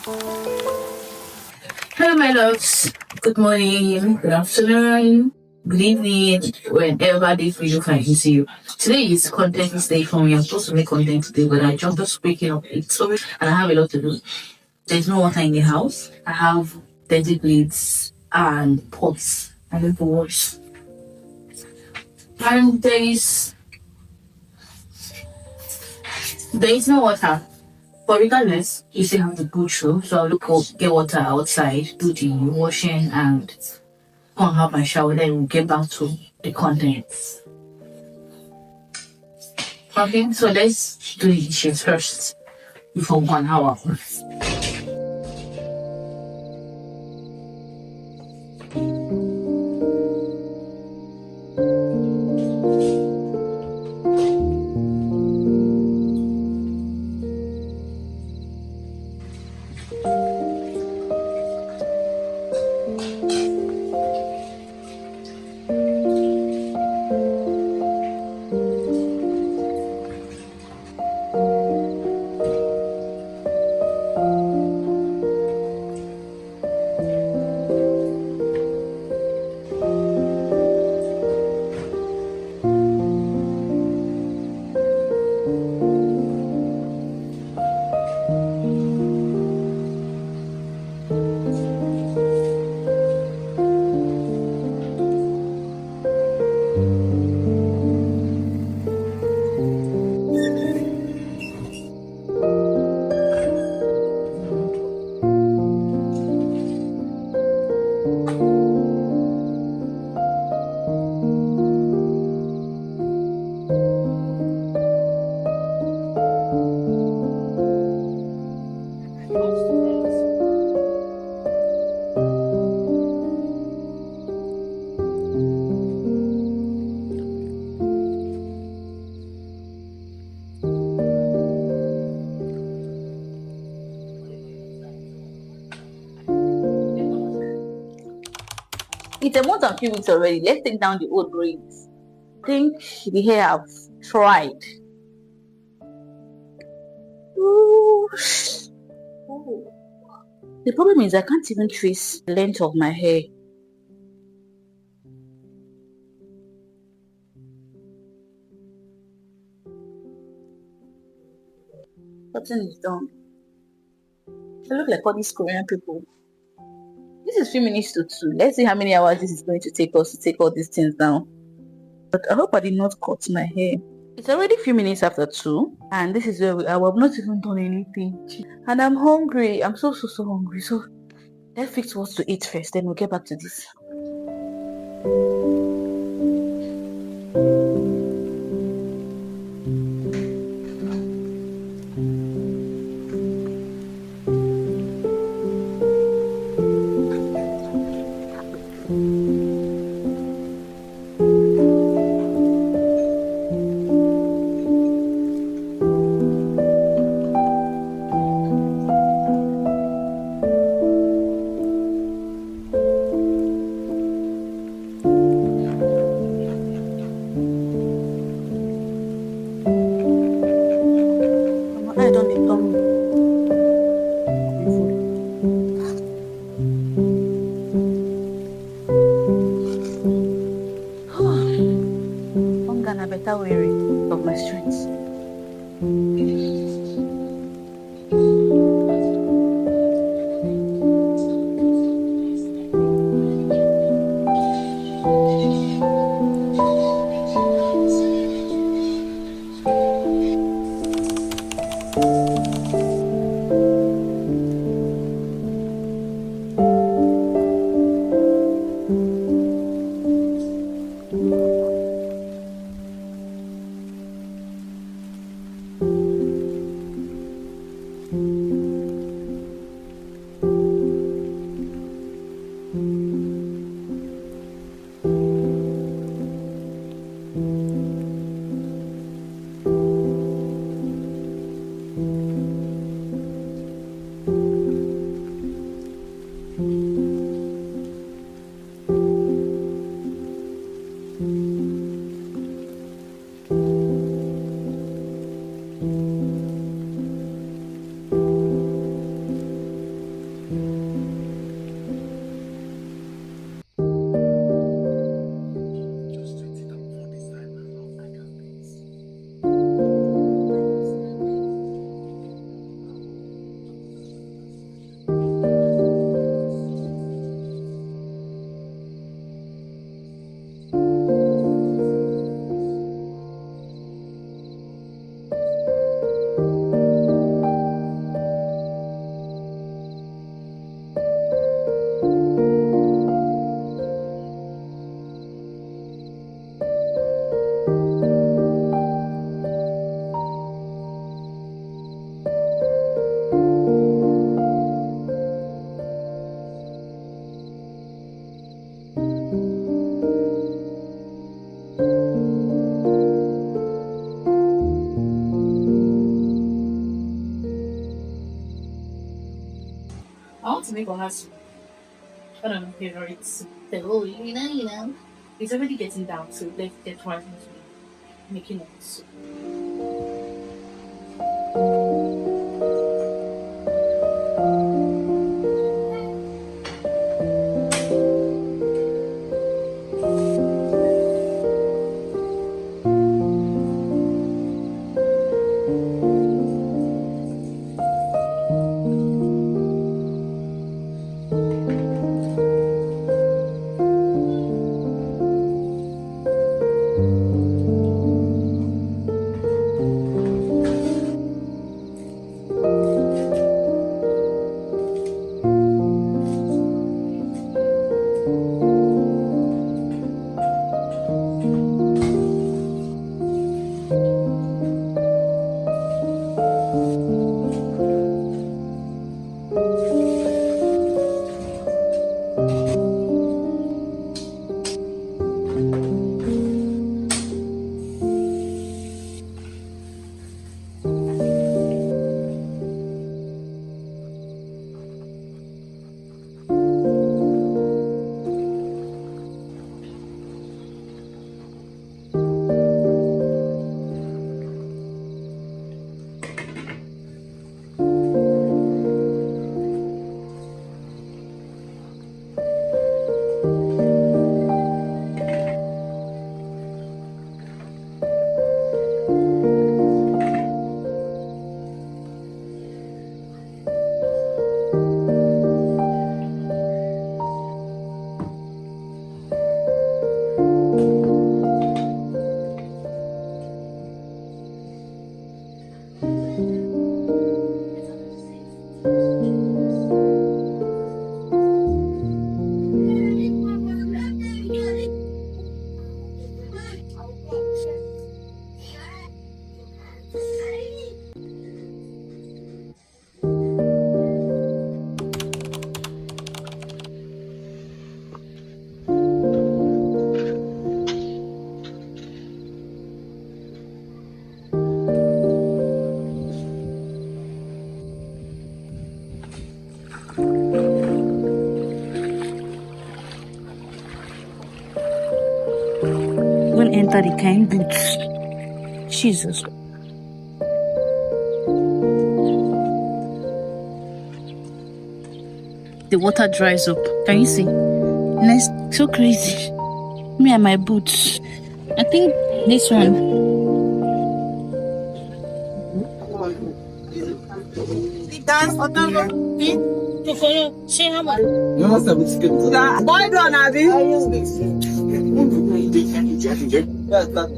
Hello, my loves. Good morning, good afternoon, good evening, whenever this video finds you. Today is content day for me. I'm supposed to make content today, but I just waking up late, so and I have a lot to do. There's no water in the house. I have dirty plates and pots and the bowls. And there is no water. But regardless, you still have to go through. So I'll get water outside, do the washing, and go and have my shower. Then we'll get back to the contents. Okay, so let's do the dishes first before 1 hour. It's a month and few weeks already. Let's take down the old braids. I think the hair have tried. Ooh. The problem is I can't even trace the length of my hair. Nothing is done. I look like all these Korean people. This is 3 minutes to 2. Let's see how many hours this is going to take us to take all these things down. But I hope I did not cut my hair. It's already a few minutes after 2, and this is where we are. I've not even done anything. And I'm hungry. I'm so hungry. So let's fix what to eat first, then we'll get back to this. I want to make her soup. One of my favorites. Say, oh, it's already getting down, so let's get right into making of the soup. When enter the kind boots. Jesus. The water dries up. Can you see? Next, so crazy. Me and my boots. I think this one. Dance for them. To follow. See how much? You must have skipped that. Boy, don't have it. Yes, that.